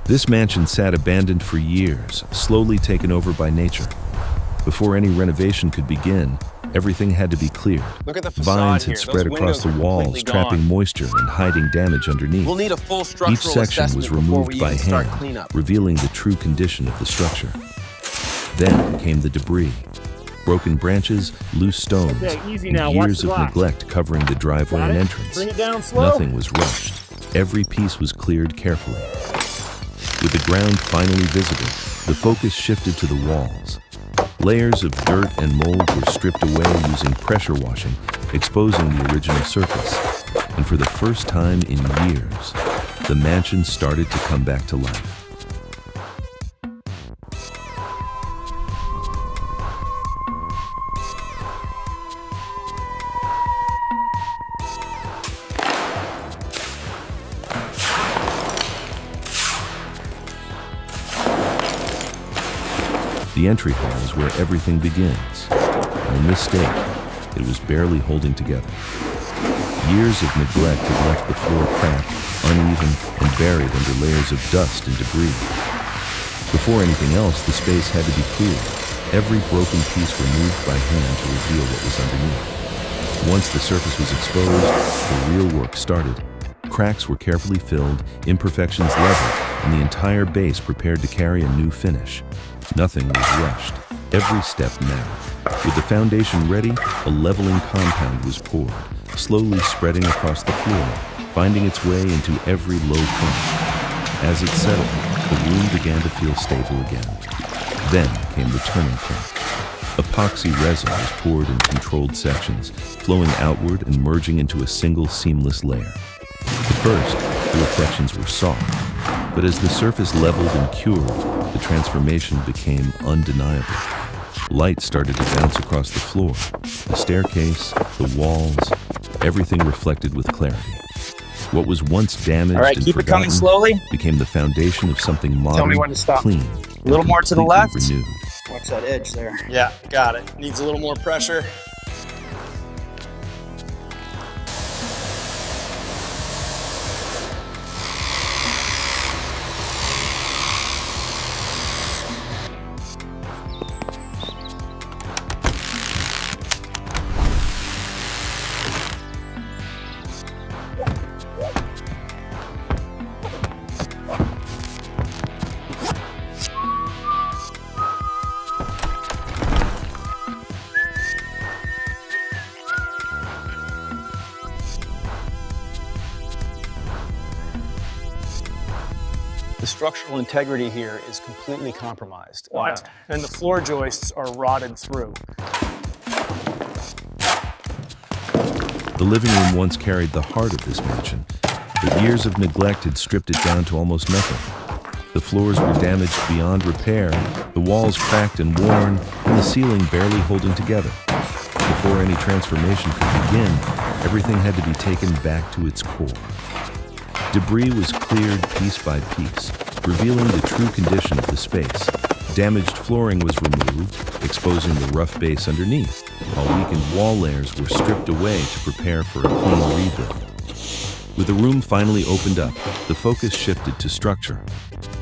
This mansion sat abandoned for years, slowly taken over by nature. Before any renovation could begin, everything had to be cleared. Look at the facade Vines here. had spread Those across the windows are walls, completely trapping gone. moisture and hiding damage underneath. We'll need a full structural Each section was assessment before removed we by even start hand, cleanup. revealing the true condition of the structure. Then came the debris. Broken branches, loose stones, Okay, easy and now. Watch years the of glass. neglect covering the driveway Got and it? entrance. Bring it down slow. Nothing was rushed. Every piece was cleared carefully. With the ground finally visible, the focus shifted to the walls. Layers of dirt and mold were stripped away using pressure washing, exposing the original surface. And for the first time in years, the mansion started to come back to life. The entry hall is where everything begins. And in this state, it was barely holding together. Years of neglect had left the floor cracked, uneven, and buried under layers of dust and debris. Before anything else, the space had to be cleared. Every broken piece removed by hand to reveal what was underneath. Once the surface was exposed, the real work started. Cracks were carefully filled, imperfections leveled, and the entire base prepared to carry a new finish. Nothing was rushed. Every step mattered. With the foundation ready, a leveling compound was poured, slowly spreading across the floor, finding its way into every low point. As it settled, the room began to feel stable again. Then came the turning point. Epoxy resin was poured in controlled sections, flowing outward and merging into a single seamless layer. At first, the reflections were soft, but as the surface leveled and cured, the transformation became undeniable. Light started to bounce across the floor, the staircase, the walls, everything reflected with clarity. What was once damaged and keep it coming forgotten slowly. became the foundation of something modern, when to stop. clean, A little more to the left. renewed. Watch that edge there. Yeah, got it. Needs a little more pressure. The structural integrity here is completely compromised. What? And the floor joists are rotted through. The living room once carried the heart of this mansion, but years of neglect had stripped it down to almost nothing. The floors were damaged beyond repair, the walls cracked and worn, and the ceiling barely holding together. Before any transformation could begin, everything had to be taken back to its core. Debris was cleared piece by piece, revealing the true condition of the space. Damaged flooring was removed, exposing the rough base underneath, while weakened wall layers were stripped away to prepare for a clean rebuild. With the room finally opened up, the focus shifted to structure.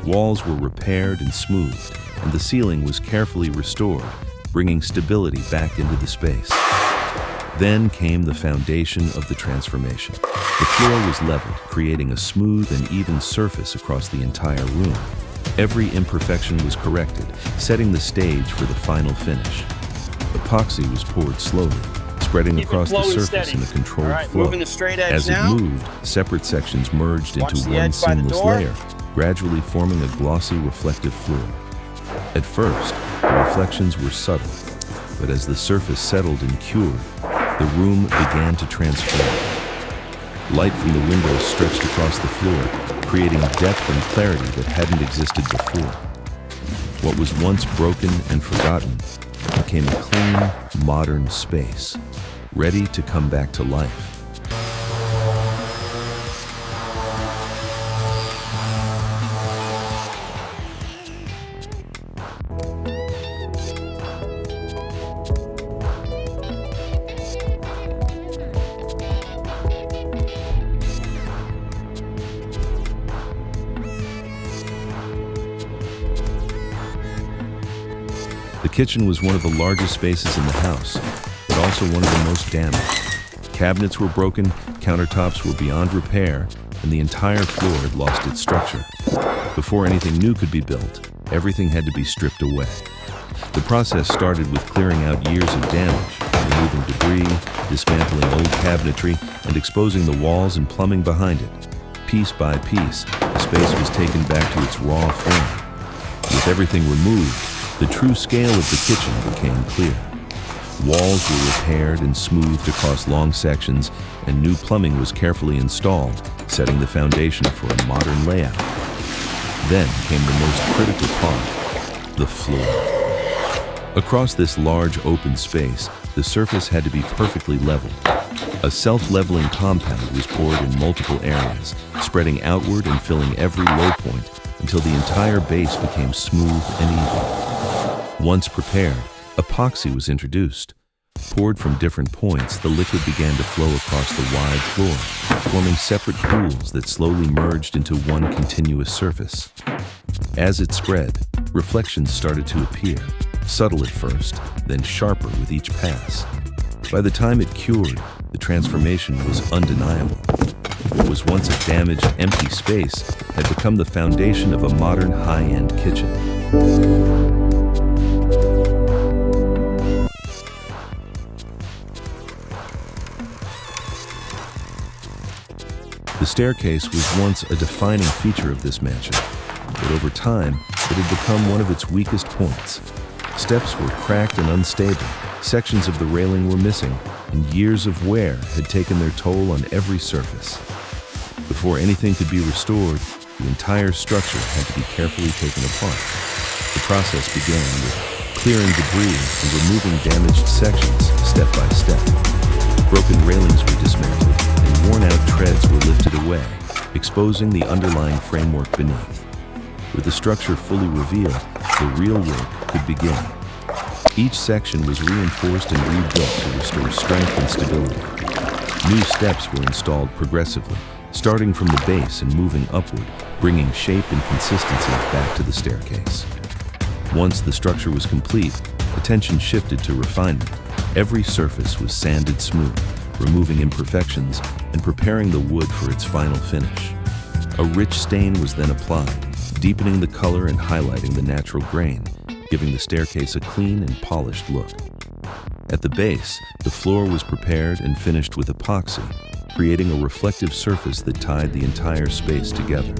Walls were repaired and smoothed, and the ceiling was carefully restored, bringing stability back into the space. Then came the foundation of the transformation. The floor was leveled, creating a smooth and even surface across the entire room. Every imperfection was corrected, setting the stage for the final finish. Epoxy was poured slowly, spreading Keep it across the flowing surface steady. in a controlled All right, flow. moving the straight edge As now. it moved, separate sections merged Watch into the one edge by the seamless door. layer, gradually forming a glossy, reflective floor. At first, the reflections were subtle, but as the surface settled and cured, the room began to transform. Light from the windows stretched across the floor, creating depth and clarity that hadn't existed before. What was once broken and forgotten became a clean, modern space, ready to come back to life. The kitchen was one of the largest spaces in the house, but also one of the most damaged. Cabinets were broken, countertops were beyond repair, and the entire floor had lost its structure. Before anything new could be built, everything had to be stripped away. The process started with clearing out years of damage, removing debris, dismantling old cabinetry, and exposing the walls and plumbing behind it. Piece by piece, the space was taken back to its raw form. With everything removed, the true scale of the kitchen became clear. Walls were repaired and smoothed across long sections, and new plumbing was carefully installed, setting the foundation for a modern layout. Then came the most critical part, the floor. Across this large open space, the surface had to be perfectly leveled. A self-leveling compound was poured in multiple areas, spreading outward and filling every low point until the entire base became smooth and even. Once prepared, epoxy was introduced. Poured from different points, the liquid began to flow across the wide floor, forming separate pools that slowly merged into one continuous surface. As it spread, reflections started to appear, subtle at first, then sharper with each pass. By the time it cured, the transformation was undeniable. What was once a damaged, empty space had become the foundation of a modern high-end kitchen. The staircase was once a defining feature of this mansion, but over time, it had become one of its weakest points. Steps were cracked and unstable, sections of the railing were missing, and years of wear had taken their toll on every surface. Before anything could be restored, the entire structure had to be carefully taken apart. The process began with clearing debris and removing damaged sections step by step. Broken railings were dismantled, and worn-out treads were lifted away, exposing the underlying framework beneath. With the structure fully revealed, the real work could begin. Each section was reinforced and rebuilt to restore strength and stability. New steps were installed progressively, starting from the base and moving upward, bringing shape and consistency back to the staircase. Once the structure was complete, attention shifted to refinement. Every surface was sanded smooth, removing imperfections and preparing the wood for its final finish. A rich stain was then applied, deepening the color and highlighting the natural grain, giving the staircase a clean and polished look. At the base, the floor was prepared and finished with epoxy, creating a reflective surface that tied the entire space together.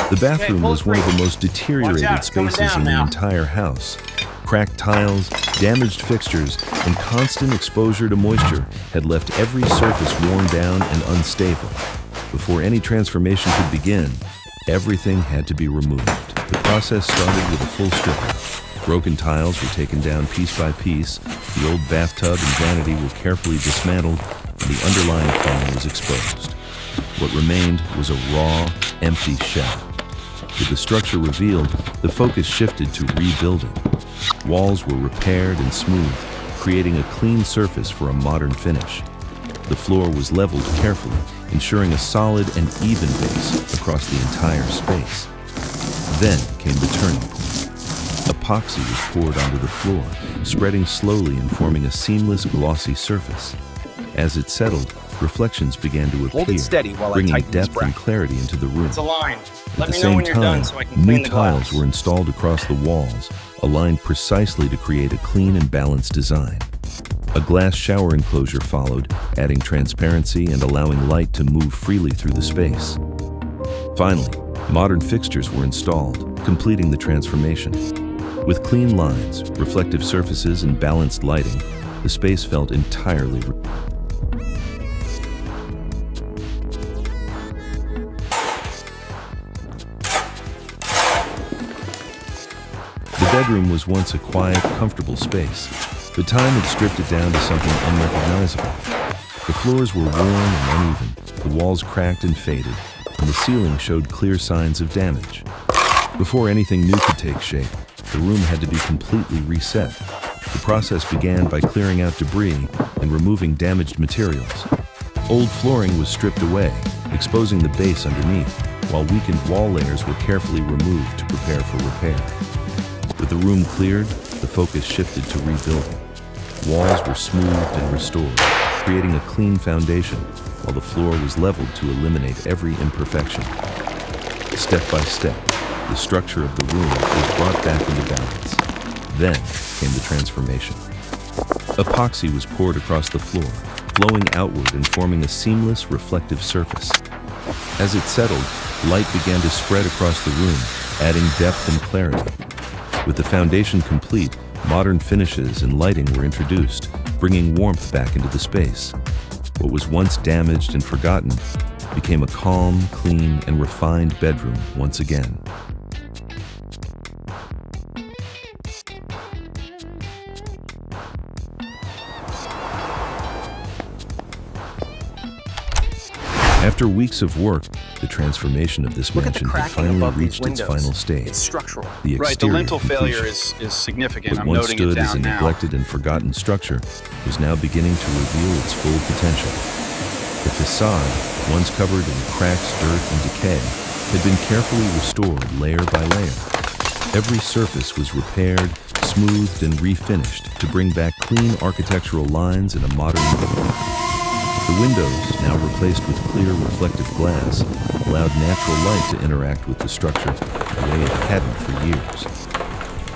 The bathroom was one of the most deteriorated spaces in the entire house. Cracked tiles, damaged fixtures, and constant exposure to moisture had left every surface worn down and unstable. Before any transformation could begin, everything had to be removed. The process started with a full stripping. Broken tiles were taken down piece by piece, the old bathtub and vanity were carefully dismantled, and the underlying plumbing was exposed. What remained was a raw, empty shell. With the structure revealed, the focus shifted to rebuilding. Walls were repaired and smoothed, creating a clean surface for a modern finish. The floor was leveled carefully, ensuring a solid and even base across the entire space. Then came the turning point. Epoxy was poured onto the floor, spreading slowly and forming a seamless, glossy surface. As it settled, reflections began to appear, Hold it steady while I bringing tighten this depth and bracket. clarity into the room. It's aligned. At Let the me know same when you're time, done so I can clean new the tiles glass. were installed across the walls, aligned precisely to create a clean and balanced design. A glass shower enclosure followed, adding transparency and allowing light to move freely through the space. Finally, modern fixtures were installed, completing the transformation. With clean lines, reflective surfaces, and balanced lighting, the space felt entirely The bedroom was once a quiet, comfortable space, but time had stripped it down to something unrecognizable. The floors were worn and uneven, the walls cracked and faded, and the ceiling showed clear signs of damage. Before anything new could take shape, the room had to be completely reset. The process began by clearing out debris and removing damaged materials. Old flooring was stripped away, exposing the base underneath. while weakened wall layers were carefully removed to prepare for repair. With the room cleared, the focus shifted to rebuilding. Walls were smoothed and restored, creating a clean foundation, while the floor was leveled to eliminate every imperfection. Step by step, the structure of the room was brought back into balance. Then came the transformation. Epoxy was poured across the floor, flowing outward and forming a seamless, reflective surface. As it settled, light began to spread across the room, adding depth and clarity. With the foundation complete, modern finishes and lighting were introduced, bringing warmth back into the space. What was once damaged and forgotten became a calm, clean, and refined bedroom once again. After weeks of work, the transformation of this mansion had finally reached its final stage. It's structural. The Right, the exterior lintel failure completion. is significant. What I'm once noting it stood as a down now. neglected and forgotten structure was now beginning to reveal its full potential. The facade, once covered in cracks, dirt, and decay, had been carefully restored layer by layer. Every surface was repaired, smoothed, and refinished to bring back clean architectural lines and a modern look. The windows, now replaced with clear reflective glass, allowed natural light to interact with the structure in a way it hadn't for years.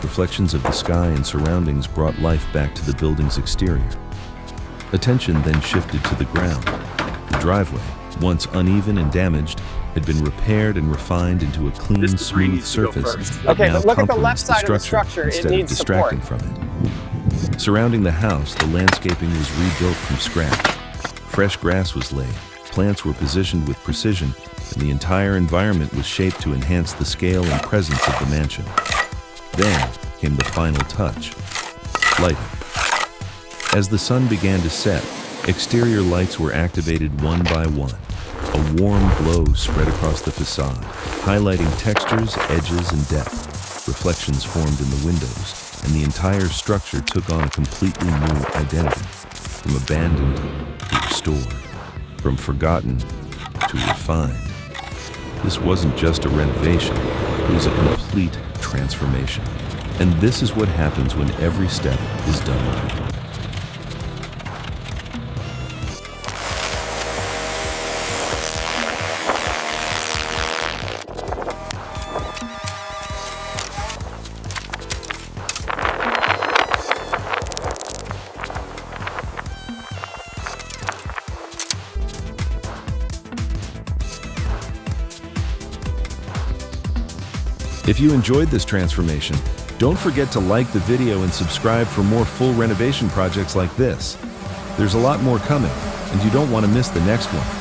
Reflections of the sky and surroundings brought life back to the building's exterior. Attention then shifted to the ground. The driveway, once uneven and damaged, had been repaired and refined into a clean, This debris smooth needs to go surface first. that Okay, now but look at the left complements side of the structure. It instead of needs distracting from it. Surrounding the house, the landscaping was rebuilt from scratch. Fresh grass was laid, plants were positioned with precision, and the entire environment was shaped to enhance the scale and presence of the mansion. Then came the final touch: lighting. As the sun began to set, exterior lights were activated one by one. A warm glow spread across the facade, highlighting textures, edges, and depth. Reflections formed in the windows, and the entire structure took on a completely new identity. From abandoned to restored, from forgotten to refined. This wasn't just a renovation, it was a complete transformation. And this is what happens when every step is done right. If you enjoyed this transformation, don't forget to like the video and subscribe for more full renovation projects like this. There's a lot more coming, and you don't want to miss the next one.